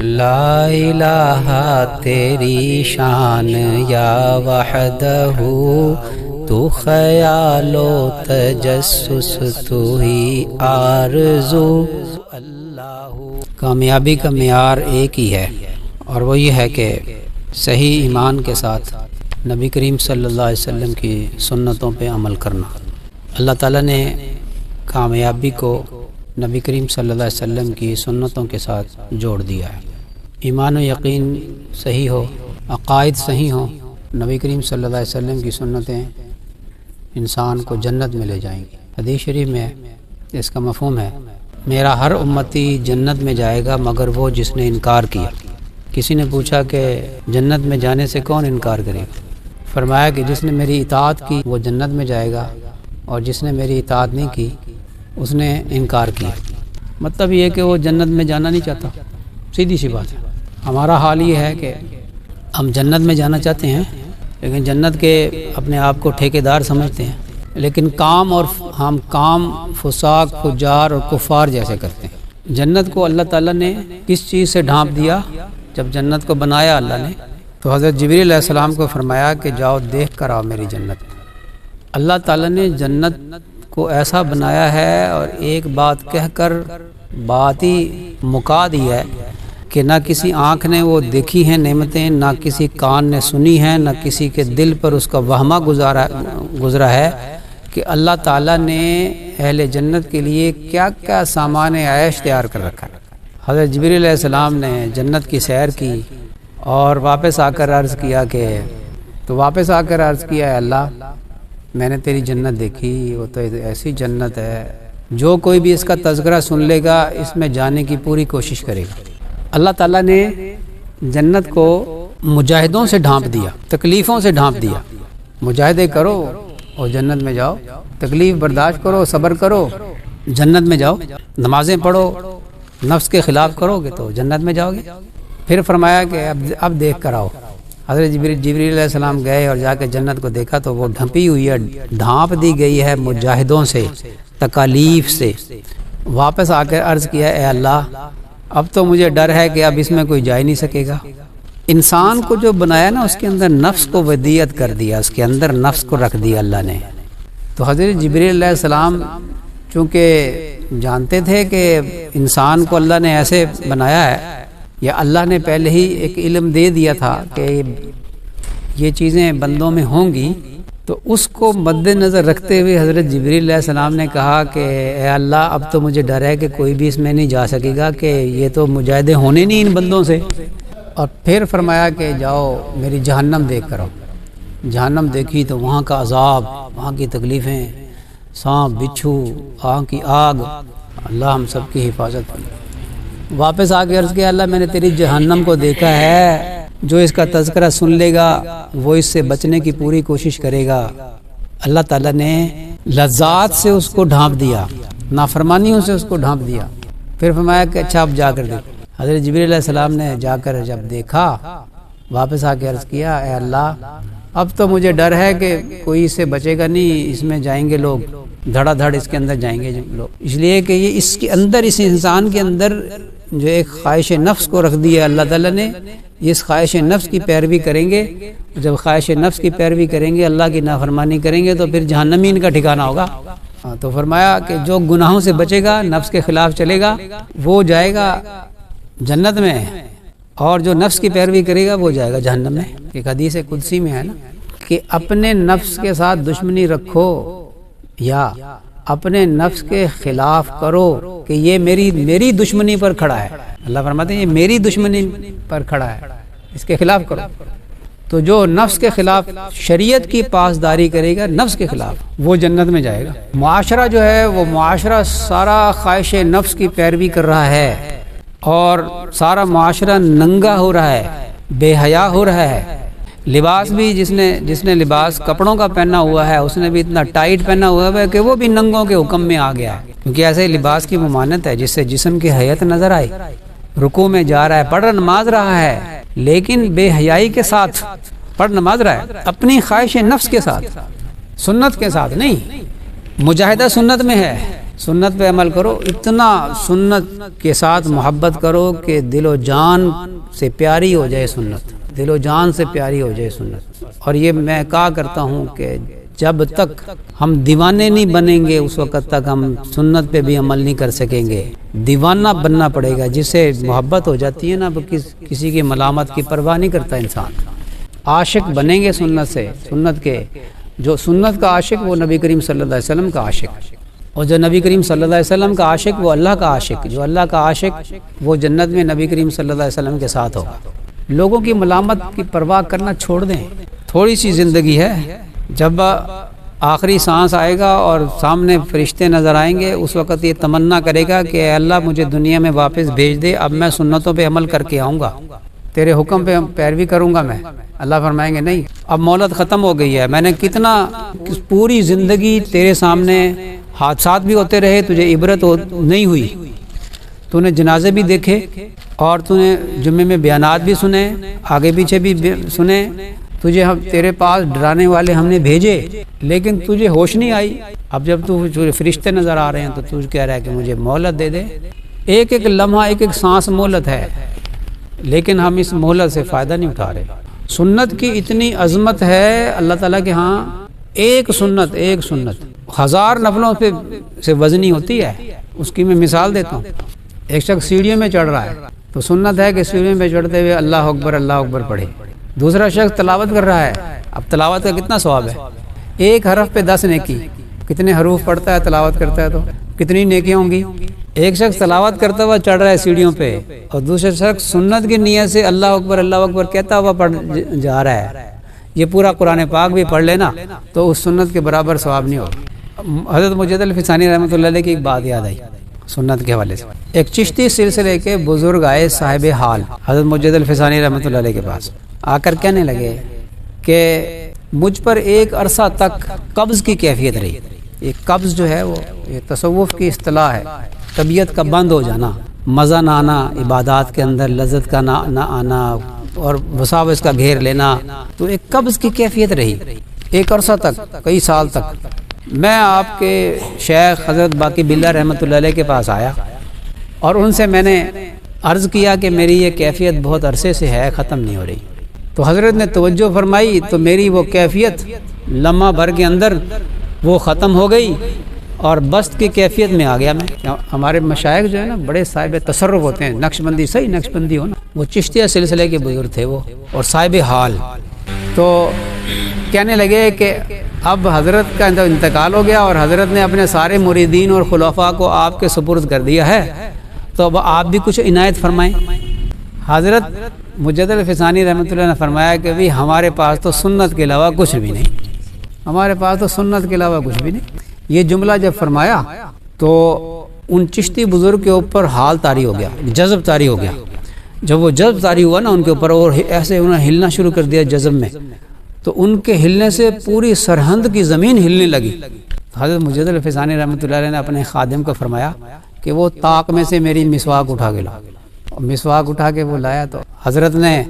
لا الہ تیری شان یا وحدہ، تو خیال و تجسس تو ہی آرزو۔ کامیابی کا معیار ایک ہی ہے، اور وہ یہ ہے کہ صحیح ایمان کے ساتھ نبی کریم صلی اللہ علیہ وسلم کی سنتوں پہ عمل کرنا۔ اللہ تعالیٰ نے کامیابی کو نبی کریم صلی اللہ علیہ وسلم کی سنتوں کے ساتھ جوڑ دیا ہے۔ ایمان و یقین صحیح ہو، عقائد صحیح ہوں، نبی کریم صلی اللہ علیہ وسلم کی سنتیں انسان کو جنت میں لے جائیں گی۔ حدیث شریف میں اس کا مفہوم ہے، میرا ہر امتی جنت میں جائے گا مگر وہ جس نے انکار کیا۔ کسی نے پوچھا کہ جنت میں جانے سے کون انکار کرے گا؟ فرمایا کہ جس نے میری اطاعت کی وہ جنت میں جائے گا، اور جس نے میری اطاعت نہیں کی اس نے انکار کیا۔ مطلب یہ کہ وہ جنت میں جانا نہیں چاہتا، سیدھی سی بات ہے۔ ہمارا حال یہ ہے کہ ہم جنت میں جانا چاہتے ہیں، لیکن جنت کے اپنے آپ کو ٹھیکیدار سمجھتے ہیں، لیکن ہم کام فساق، فجار اور کفار جیسے کرتے ہیں۔ جنت کو اللہ تعالیٰ نے کس چیز سے ڈھانپ دیا؟ جب جنت کو بنایا اللہ نے تو حضرت جبریل علیہ السلام کو فرمایا کہ جاؤ دیکھ کر آؤ میری جنت۔ اللہ تعالیٰ نے جنت کو ایسا بنایا ہے اور ایک بات کہہ کر بات ہی مکا دی ہے کہ نہ کسی آنکھ نے وہ دیکھی ہیں نعمتیں، نہ کسی کان نے سنی ہیں، نہ کسی کے دل پر اس کا وہمہ گزرا ہے کہ اللہ تعالیٰ نے اہل جنت کے لیے کیا کیا سامان عیش تیار کر رکھا ہے۔ حضرت جبریل علیہ السلام نے جنت کی سیر کی اور واپس آ کر عرض کیا اے اللہ، میں نے تیری جنت دیکھی، وہ تو ایسی جنت ہے جو کوئی بھی اس کا تذکرہ سن لے گا اس میں جانے کی پوری کوشش کرے گا۔ اللہ تعالیٰ نے جنت کو مجاہدوں سے ڈھانپ دیا، تکلیفوں سے ڈھانپ دیا۔ مجاہدے کرو اور جنت میں جاؤ، تکلیف برداشت کرو، صبر کرو، جنت میں جاؤ، نمازیں پڑھو، نفس کے خلاف کرو گے تو جنت میں جاؤ گے۔ پھر فرمایا کہ اب دیکھ کر آؤ۔ حضرت جبریل علیہ السلام گئے اور جا کے جنت کو دیکھا تو وہ ڈھانپی ہوئی ہے، ڈھانپ دی گئی ہے مجاہدوں سے، تکالیف سے۔ واپس آ کر عرض کیا اے اللہ، اب تو مجھے ڈر ہے کہ اب اس میں کوئی جا ہی نہیں سکے گا۔ انسان کو جو بنایا نا اس کے اندر نفس کو ودیت کر دیا، اس کے اندر نفس کو رکھ دیا اللہ نے۔ تو حضرت جبریل علیہ السلام چونکہ جانتے تھے کہ انسان کو اللہ نے ایسے بنایا ہے، یا اللہ نے پہلے ہی ایک علم دے دیا تھا کہ یہ چیزیں بندوں میں ہوں گی، تو اس کو مد نظر رکھتے ہوئے حضرت جبریل علیہ السلام نے کہا کہ اے اللہ، اب تو مجھے ڈر ہے کہ کوئی بھی اس میں نہیں جا سکے گا، کہ یہ تو مجاہدے ہونے نہیں ان بندوں سے۔ اور پھر فرمایا کہ جاؤ میری جہنم دیکھ کر آؤ۔ جہنم دیکھی تو وہاں کا عذاب، وہاں کی تکلیفیں، سانپ بچھو، وہاں کی آگ، اللہ ہم سب کی حفاظت کرے۔ واپس آ کے عرض کیا اللہ، میں نے تیری جہنم کو دیکھا ہے، جو اس کا تذکرہ سن لے گا وہ اس سے بچنے کی پوری کوشش کرے گا۔ اللہ تعالیٰ نے لذات سے اس کو ڈھانپ دیا، نافرمانیوں سے اس کو ڈھانپ دیا۔ پھر فرمایا کہ اچھا اب جا کر دیکھو۔ حضرت جبریل علیہ السلام نے جا کر جب دیکھا، واپس آ کے عرض کیا اے اللہ، اب تو مجھے ڈر ہے کہ کوئی اس سے بچے گا نہیں، اس میں جائیں گے لوگ، دھڑا دھڑ اس کے اندر جائیں گے لوگ، اس لیے کہ یہ اس کے اندر، اس انسان کے اندر جو ایک خواہش نفس کو رکھ دی ہے اللہ تعالیٰ نے، اس خواہش نفس کی پیروی کریں گے۔ جب خواہش نفس کی پیروی کریں گے، اللہ کی نافرمانی کریں گے، تو پھر جہنمی ان کا ٹھکانہ ہوگا۔ تو فرمایا کہ جو گناہوں سے بچے گا، نفس کے خلاف چلے گا، وہ جائے گا جنت میں، اور جو نفس کی پیروی کرے گا وہ جائے گا جہنم میں۔ ایک حدیث قدسی میں ہے نا کہ اپنے نفس کے ساتھ دشمنی رکھو یا اپنے نفس کے خلاف کرو کہ یہ میری دشمنی پر کھڑا ہے۔ اللہ فرماتے ہیں یہ میری دشمنی پر کھڑا ہے، اس کے خلاف کرو۔ تو جو نفس کے خلاف شریعت کی پاسداری کرے گا، نفس کے خلاف، وہ جنت میں جائے گا۔ معاشرہ جو ہے وہ معاشرہ سارا خواہش نفس کی پیروی کر رہا ہے، اور سارا معاشرہ ننگا ہو رہا ہے، بے حیا ہو رہا ہے۔ لباس بھی جس نے لباس کپڑوں کا پہنا ہوا ہے، اس نے بھی اتنا ٹائٹ پہنا ہوا ہے کہ وہ بھی ننگوں کے حکم میں آ گیا ہے، کیونکہ ایسے لباس کی ممانت ہے جس سے جسم کی حیت نظر آئے۔ رکوع میں جا رہا ہے، پڑھ نماز رہا ہے، لیکن بے حیائی کے ساتھ پڑھ نماز رہا ہے، اپنی خواہش نفس کے ساتھ، سنت کے ساتھ نہیں۔ مجاہدہ سنت میں ہے، سنت پہ عمل کرو، اتنا سنت کے ساتھ محبت کرو کہ دل و جان سے پیاری ہو جائے سنت، دل و جان سے پیاری ہو جائے سنت۔ اور یہ میں کہا کرتا ہوں کہ جب تک ہم دیوانے نہیں بنیں گے اس وقت تک ہم سنت پہ بھی عمل نہیں کر سکیں گے۔ دیوانہ بننا پڑے گا، جس سے محبت ہو جاتی ہے نا، کسی کی ملامت کی پرواہ نہیں کرتا انسان۔ عاشق بنیں گے سنت سے، سنت کے، جو سنت کا عاشق وہ نبی کریم صلی اللہ علیہ وسلم کا عاشق، اور جو نبی کریم صلی اللہ علیہ وسلم کا عاشق وہ اللہ کا عاشق، جو اللہ کا عاشق وہ جنت میں نبی کریم صلی اللہ علیہ وسلم کے ساتھ ہوگا۔ لوگوں کی ملامت کی پرواہ کرنا چھوڑ دیں، تھوڑی سی زندگی ہے، جب آخری سانس آئے گا اور سامنے فرشتے نظر آئیں گے اس وقت یہ تمنا کرے گا کہ اے اللہ مجھے دنیا میں واپس بھیج دے، اب میں سنتوں پہ عمل کر کے آؤں گا، تیرے حکم پہ پیروی کروں گا میں۔ اللہ فرمائیں گے نہیں، اب مہلت ختم ہو گئی ہے، میں نے کتنا پوری زندگی تیرے سامنے حادثات بھی ہوتے رہے، تجھے عبرت نہیں ہوئی، تو نے جنازے بھی دیکھے اور تو نے جمعے میں بیانات بھی سنے، آگے پیچھے بھی سنے، تجھے تیرے پاس ڈرانے والے ہم نے بھیجے، لیکن تجھے ہوش نہیں آئی۔ اب جب تو فرشتے نظر آ رہے ہیں تو تجھ کہہ رہا ہے کہ مجھے مہلت دے دے۔ ایک ایک لمحہ ایک ایک سانس مہلت ہے، لیکن ہم اس مہلت سے فائدہ نہیں اٹھا رہے۔ سنت کی اتنی عظمت ہے اللہ تعالیٰ کے ہاں، ایک سنت 1000 نفلوں سے وزنی ہوتی ہے۔ اس کی میں مثال دیتا ہوں، ایک شخص سیڑھیوں میں چڑھ رہا ہے تو سنت ہے کہ سیڑھیوں میں چڑھتے ہوئے اللہ اکبر پڑھے۔ دوسرا شخص تلاوت کر رہا ہے، اب تلاوت کا کتنا ثواب ہے؟ ایک حرف پہ 10 نیکی، کتنے حروف پڑھتا ہے تلاوت کرتا ہے تو کتنی نیکیاں ہوں گی؟ ایک شخص تلاوت کرتا ہوا چڑھ رہا ہے سیڑھیوں پہ، اور دوسرا شخص سنت کی نیت سے اللہ اکبر کہتا ہوا پڑھ جا رہا ہے۔ یہ پورا قرآن پاک بھی پڑھ لینا تو اس سنت کے برابر ثواب نہیں ہوگا۔ حضرت مجد الفسانی رحمۃ اللہ علیہ کی ایک بات یاد آئی سنت کے حوالے سے۔ ایک چشتی سلسلے کے بزرگ آئے صاحب حال حضرت مجد الفسانی رحمۃ اللہ علیہ کے پاس، آ کر کہنے لگے کہ مجھ پر ایک عرصہ تک قبض کی کیفیت رہی۔ ایک قبض جو ہے وہ یہ تصوف کی اصطلاح ہے، طبیعت کا بند ہو جانا، مزہ نہ آنا، عبادات کے اندر لذت کا نہ آنا اور وساوس کا گھیر لینا، تو ایک قبض کی کیفیت رہی ایک عرصہ تک، کئی سال تک۔ میں آپ کے شیخ حضرت باقی باللہ رحمۃ اللہ علیہ کے پاس آیا اور ان سے میں نے عرض کیا کہ میری یہ کیفیت بہت عرصے سے ہے، ختم نہیں ہو رہی۔ تو حضرت نے توجہ فرمائی تو میری وہ کیفیت لمحہ بھر کے اندر وہ ختم ہو گئی اور بست کی کیفیت میں آ گیا میں۔ ہمارے مشائخ جو ہے نا بڑے صاحب تصرف ہوتے ہیں، نقش بندی صحیح نقش بندی ہو نا، وہ چشتیہ سلسلے کے بزرگ تھے وہ اور صاحب حال۔ تو کہنے لگے کہ اب حضرت کا انتقال ہو گیا اور حضرت نے اپنے سارے مریدین اور خلفاء کو آپ کے سپرد کر دیا ہے، تو اب آپ بھی کچھ عنایت فرمائیں۔ حضرت مجد الفسانی رحمۃ اللہ نے فرمایا کہ بھی ہمارے پاس تو سنت کے علاوہ کچھ بھی نہیں، ہمارے پاس تو سنت کے علاوہ کچھ بھی نہیں۔ یہ جملہ جب فرمایا تو ان چشتی بزرگ کے اوپر حال طاری ہو گیا، جذب طاری ہو گیا۔ جب وہ جذب طاری ہوا نا ان کے اوپر اور ایسے انہوں نے ہلنا شروع کر دیا جذب میں، تو ان کے ہلنے سے پوری سرحد کی زمین ہلنے لگی۔ حضرت مجد الفسانی رحمۃ اللہ علیہ نے اپنے خادم کو فرمایا کہ وہ طاق میں سے میری مسواک اٹھا کے لا۔ مسواک اٹھا کے وہ لایا تو حضرت نے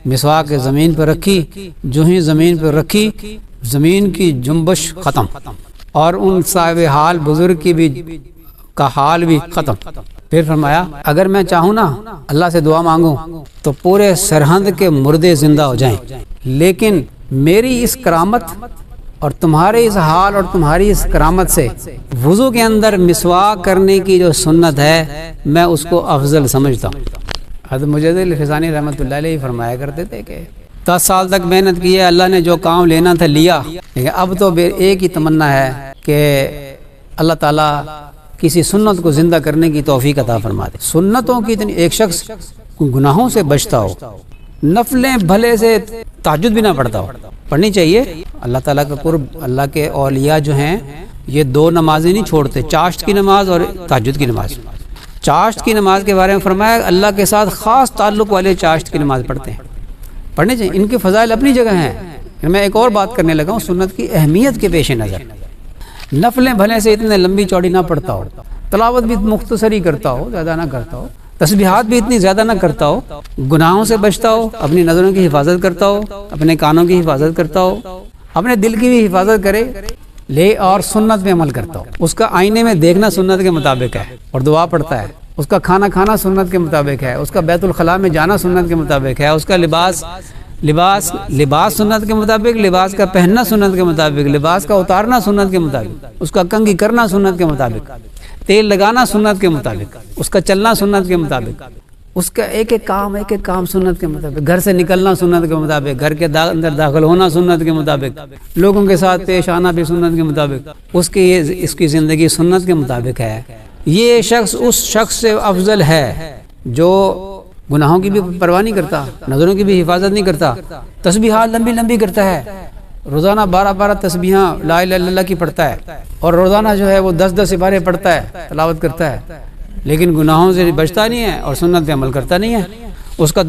مسواک زمین پر رکھی، جو ہی زمین پر رکھی زمین کی جنبش ختم اور ان صاحب حال بزرگ کی بھی کا حال بھی ختم۔ پھر فرمایا اگر میں چاہوں نا اللہ سے دعا مانگوں تو پورے سرحد کے مردے زندہ ہو جائیں، لیکن میری اس کرامت اور تمہارے اس حال اور تمہاری اس کرامت سے وضو کے اندر مسواک کرنے کی جو سنت ہے میں اس کو افضل سمجھتا ہوں۔ حضرت مجد الفسانی رحمۃ اللہ علیہ فرمایا کرتے تھے کہ 10 سال تک محنت کی ہے، اللہ نے جو کام لینا تھا لیا، لیکن اب تو ایک ہی تمنا ہے کہ اللہ تعالیٰ کسی سنت کو زندہ کرنے کی توفیق عطا فرما دے۔ سنتوں کی اتنی، ایک شخص گناہوں سے بچتا ہو، نفلیں بھلے سے تہجد بھی نہ پڑھتا ہو، پڑھنی چاہیے۔ اللہ تعالیٰ کا قرب، اللہ کے اولیاء جو ہیں یہ 2 نمازیں نہیں چھوڑتے، چاشت کی نماز اور تہجد کی نماز۔ چاشت کی نماز کے بارے میں فرمایا اللہ کے ساتھ خاص تعلق والے چاشت کی نماز پڑھتے ہیں، پڑھنے چاہیے، ان کی فضائل اپنی جگہ ہیں۔ میں ایک اور بات کرنے لگا ہوں سنت کی اہمیت کے پیش نظر۔ نفلیں بھلے سے اتنے لمبی چوڑی نہ پڑھتا ہو، تلاوت بھی مختصر ہی کرتا ہو، زیادہ نہ کرتا ہو، تسبیحات بھی اتنی زیادہ نہ کرتا ہو، گناہوں سے بچتا ہو، اپنی نظروں کی حفاظت کرتا ہو، اپنے کانوں کی حفاظت کرتا ہو، اپنے دل کی بھی حفاظت کرے، لے اور سنت میں عمل کرتا ہو، اس کا آئینے میں دیکھنا سنت کے مطابق ہے اور دعا پڑھتا ہے، اس کا کھانا کھانا سنت کے مطابق ہے، اس کا بیت الخلاء میں جانا سنت کے مطابق ہے، اس کا لباس سنت کے مطابق، لباس کا پہننا سنت کے مطابق، لباس کا اتارنا سنت کے مطابق، اس کا کنگھی کرنا سنت کے مطابق، تیل لگانا سنت کے مطابق، اس کا چلنا سنت کے مطابق، اس کا ایک ایک کام سنت کے مطابق، گھر سے نکلنا سنت کے مطابق، گھر کے اندر داخل ہونا سنت کے مطابق، لوگوں کے ساتھ پیش آنا بھی سنت کے مطابق، اس کی زندگی سنت کے مطابق ہے۔ یہ شخص اس شخص سے افضل ہے جو گناہوں کی بھی پرواہ نہیں کرتا، نظروں کی بھی حفاظت نہیں کرتا، تسبیحات لمبی لمبی کرتا ہے، روزانہ 12 تسبیحاں لا الہ الا اللہ کی پڑھتا ہے، اور روزانہ جو ہے وہ 10 سپارے پڑھتا ہے، تلاوت کرتا ہے، لیکن گناہوں سے بچتا نہیں ہے اور سنت پہ عمل کرتا نہیں ہے۔ اس کا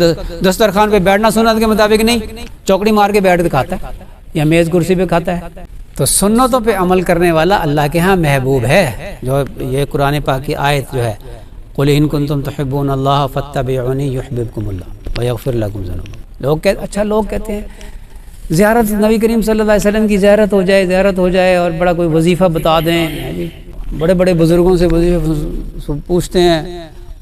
دسترخوان پہ بیٹھنا سنت کے مطابق نہیں، چوکڑی مار کے بیٹھ کے کھاتا ہے یا میز کرسی پہ کھاتا ہے۔ تو سنتوں پہ عمل کرنے والا اللہ کے ہاں محبوب ہے۔ جو یہ قرآن پاک کی آیت جو ہے قُلْ إِن كُنتُمْ تُحِبُّونَ اللَّهَ فَاتَّبِعُونِي يُحْبِبْكُمُ اللَّهُ وَيَغْفِرْ لَكُمْ ذُنُوبَكُمْ۔ لوگ کہتے ہیں زیارت نبی کریم صلی اللہ علیہ وسلم کی زیارت ہو جائے اور بڑا کوئی وظیفہ بتا دیں، بڑے بڑے بزرگوں سے وظیفے پوچھتے ہیں،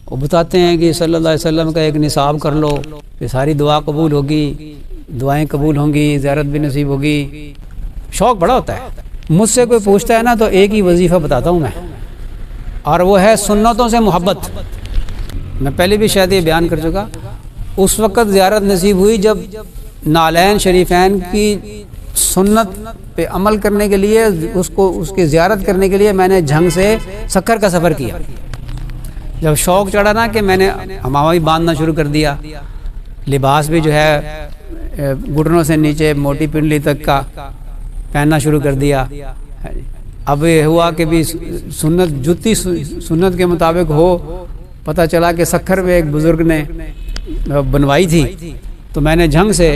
وہ بتاتے ہیں کہ صلی اللہ علیہ وسلم کا ایک نصاب کر لو، پھر ساری دعا قبول ہوگی، دعائیں قبول ہوں گی، زیارت بھی نصیب ہوگی۔ شوق بڑا ہوتا ہے۔ مجھ سے کوئی پوچھتا ہے نا تو ایک ہی وظیفہ بتاتا ہوں میں، اور وہ ہے سنتوں سے محبت۔ میں پہلے بھی شاید یہ بیان کر چکا، اس وقت زیارت نصیب ہوئی جب نالین شریفین کی سنت پہ عمل کرنے کے لیے، اس کی زیارت کرنے کے لیے میں نے جھنگ سے سکھر کا سفر کیا۔ جب شوق چڑھا نا کہ میں نے امامہ بھی باندھنا شروع کر دیا، لباس بھی جو ہے گھٹنوں سے نیچے موٹی پنڈلی تک کا پہننا شروع کر دیا۔ اب یہ ہوا کہ بھی سنت جتی سنت کے مطابق ہو، پتہ چلا کہ سکھر میں ایک بزرگ نے بنوائی تھی، تو میں نے جھنگ سے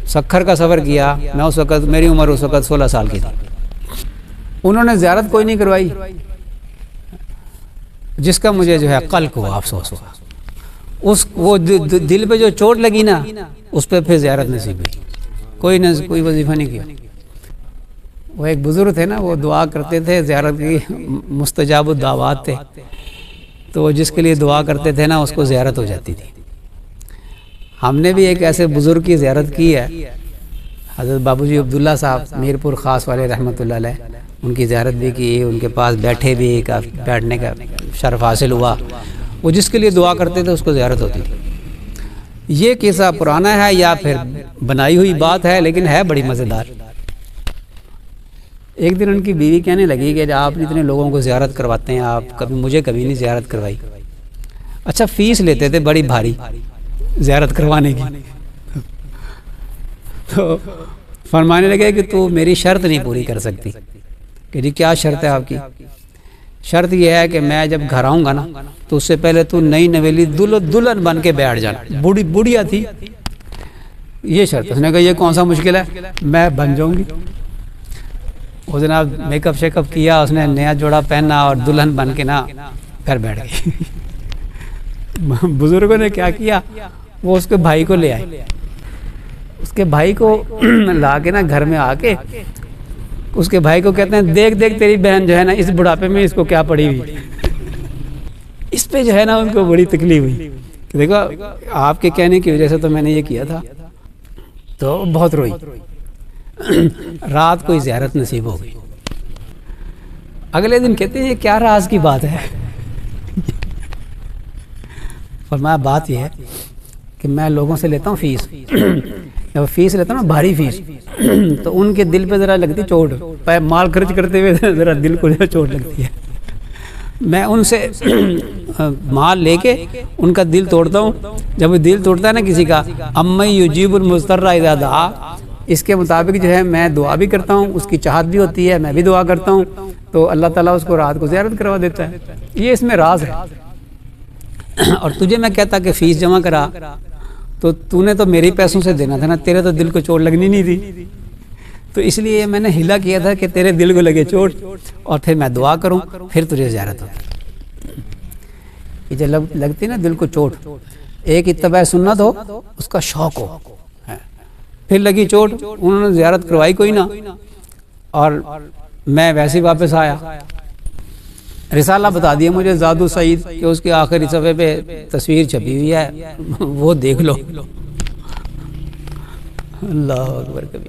سکھر کا سفر کیا۔ میں اس وقت، میری عمر اس وقت 16 سال کی تھی۔ انہوں نے زیارت کوئی نہیں کروائی، جس کا مجھے جو ہے قلق ہوا، افسوس ہوا۔ وہ دل پہ جو چوٹ لگی نا، اس پہ پھر زیارت نصیب ہوئی۔ کوئی وظیفہ نہیں کیا۔ وہ ایک بزرگ تھے نا، وہ دعا کرتے تھے، زیارت کی مستجاب الدعوات تھے، تو وہ جس کے لیے دعا کرتے تھے نا، اس کو زیارت ہو جاتی تھی۔ ہم نے بھی ایک ایسے بزرگ کی زیارت کی ہے، حضرت بابو جی عبداللہ صاحب میر پور خاص والے رحمۃ اللہ علیہ، ان کی زیارت بھی کی، ان کے پاس بیٹھے بھی، بیٹھنے کا شرف حاصل ہوا۔ وہ جس کے لیے دعا کرتے تھے اس کو زیارت ہوتی تھی۔ یہ قصہ پرانا ہے یا پھر بنائی ہوئی بات ہے، لیکن ہے بڑی مزیدار۔ ایک دن ان کی بیوی کہنے لگی کہ آپ اتنے لوگوں کو زیارت کرواتے ہیں، آپ مجھے کبھی نہیں زیارت کروائی۔ اچھا، فیس لیتے تھے بڑی بھاری زیارت کروانے کی، تو فرمانے لگے کہ تو میری شرط نہیں پوری کر سکتی۔ کہ جی کیا شرط ہے آپ کی؟ شرط یہ ہے کہ میں جب گھر آؤں گا نا، تو اس سے پہلے تو نئی نویلی دلہن بن کے بیٹھ جانا۔ بوڑھیا تھی، یہ شرط۔ اس نے کہا یہ کون سا مشکل ہے، میں بن جاؤں گی۔ وہ جناب میک اپ شیک اپ کیا، اس نے نیا جوڑا پہنا اور دلہن بن کے نا گھر بیٹھ گئی۔ بزرگوں نے کیا کیا، وہ اس کے بھائی کو لے آئے۔ اس کے بھائی کو لا کے نا گھر میں آ کے اس کے بھائی کو کہتے ہیں دیکھ تیری بہن جو ہے نا اس بڑھاپے میں اس کو کیا پڑی ہوئی۔ اس پہ جو ہے نا ان کو بڑی تکلیف ہوئی کہ دیکھو آپ کے کہنے کی وجہ سے تو میں نے یہ کیا تھا، تو بہت روئی۔ رات کو ہی زیارت نصیب ہو گئی۔ اگلے دن کہتے ہیں یہ کیا راز کی بات ہے؟ فرمایا بات یہ ہے کہ میں لوگوں سے لیتا ہوں فیس، جب فیس لیتا ہوں نا بھاری فیس، تو ان کے دل پہ ذرا لگتی چوٹ، مال خرچ کرتے ہوئے ذرا دل کو چوٹ لگتی ہے۔ میں ان سے مال لے کے ان کا دل توڑتا ہوں۔ جب وہ دل توڑتا ہے نا کسی کا، اما یجیب المضطر اذا دعا، اس کے مطابق جو ہے میں دعا بھی کرتا ہوں، اس کی چاہت بھی ہوتی ہے، میں بھی دعا کرتا ہوں، تو اللہ تعالیٰ اس کو رات کو زیارت کروا دیتا ہے۔ یہ اس میں راز ہے۔ اور تجھے میں کہتا کہ فیس جمع کرا، تو تو نے تو میرے پیسوں سے دینا تھا نا، تیرے تو دل کو چوٹ لگنی نہیں تھی، تو اس لیے میں نے ہلا کیا تھا کہ تیرے دل کو لگے چوٹ، اور پھر میں دعا کروں، پھر تجھے زیارت ہوگی۔ یہ جو لگتی نا دل کو چوٹ، ایک اتباع سنت ہو، اس کا شوق ہو، پھر لگی چوٹ، انہوں نے زیارت کروائی کوئی نہ، اور میں ویسے ہی واپس آیا، رسالہ بتا دیا مجھے زادو سعید کہ اس کے آخری صفحے پہ تصویر چھپی ہوئی ہے، وہ دیکھ لو۔ اللہ اکبر کبھی۔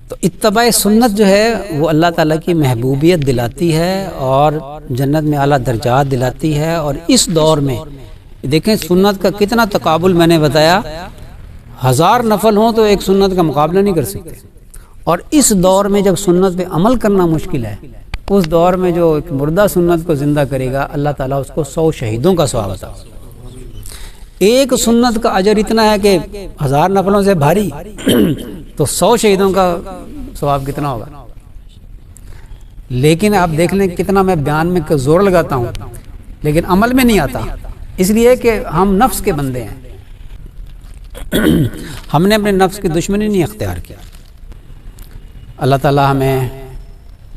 تو اتباع سنت جو ہے وہ اللہ تعالیٰ کی محبوبیت دلاتی ہے اور جنت میں اعلیٰ درجات دلاتی ہے۔ اور اس دور میں دیکھیں سنت کا کتنا تقابل، میں نے بتایا 1000 نفل ہوں تو ایک سنت کا مقابلہ نہیں کر سکتے، اور اس دور میں جب سنت پہ عمل کرنا مشکل ہے، اس دور میں جو ایک مردہ سنت کو زندہ کرے گا اللہ تعالیٰ اس کو 100 شہیدوں کا ثواب عطا۔ ایک سنت کا اجر اتنا ہے کہ 1000 نفلوں سے بھاری، تو 100 شہیدوں کا ثواب کتنا ہوگا؟ لیکن آپ دیکھ لیں کتنا میں بیان میں زور لگاتا ہوں لیکن عمل میں نہیں آتا، اس لیے کہ ہم نفس کے بندے ہیں، ہم نے اپنے نفس کی دشمنی نہیں اختیار کیا۔ اللہ تعالیٰ ہمیں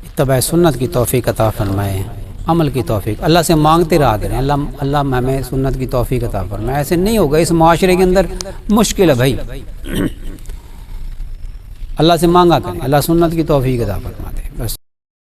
اتباع سنت کی توفیق عطا فرمائے، عمل کی توفیق۔ اللہ سے مانگتے رہا کریں، اللہ ہمیں سنت کی توفیق عطا فرمائے۔ ایسے نہیں ہوگا، اس معاشرے کے اندر مشکل ہے بھائی، اللہ سے مانگا کریں، اللہ سنت کی توفیق عطا فرمائے۔